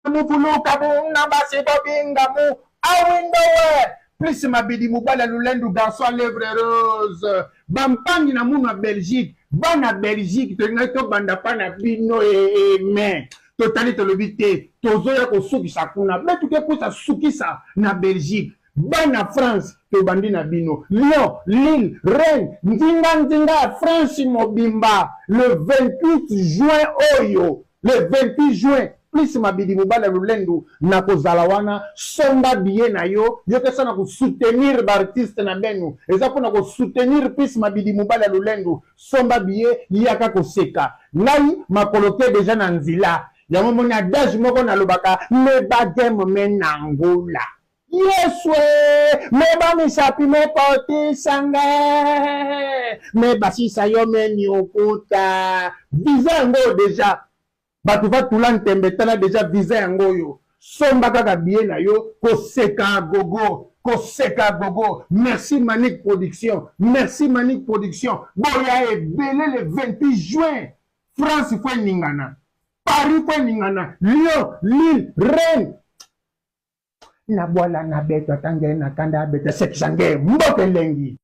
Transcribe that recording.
Mukulu kabunga basi babinga mu awindowe. Plus mabidi mubala lulendu garçon à lèvres rose. Bampangi na muna Belgique. Bana Belgique to banda pana bino mais totali tolobite tozoya ko sukisa kuna betu ke kusa sukisa na Belgique. Bana France to bandi na bino. Lyon, Lille, Rennes, Ndinga, France mobimba le 28 juin oyo. Le 28 juin plus mabidi mubala lulendu na kozalawana sonda biye na yo yoke sana ko soutenir ba artiste na benu eza pona ko soutenir plus mabidi mubala lulendu somba biye yaka ko seka ngai makoloke deja na nzila ya momoni adage moko na lobaka me bagem menangola yeswe me ba misapi me poti sange me basisa yo meni okuta bizango deja batu va tulan tembe tala deja visa yango yo somba kaka biye na yo koseka gogo merci Manic Production boya ebele le 28 juin France fo ningana Paris fo ningana Lyon Lille Rennes na bwala na beto tangere na kanda beto sekisange mboke lengi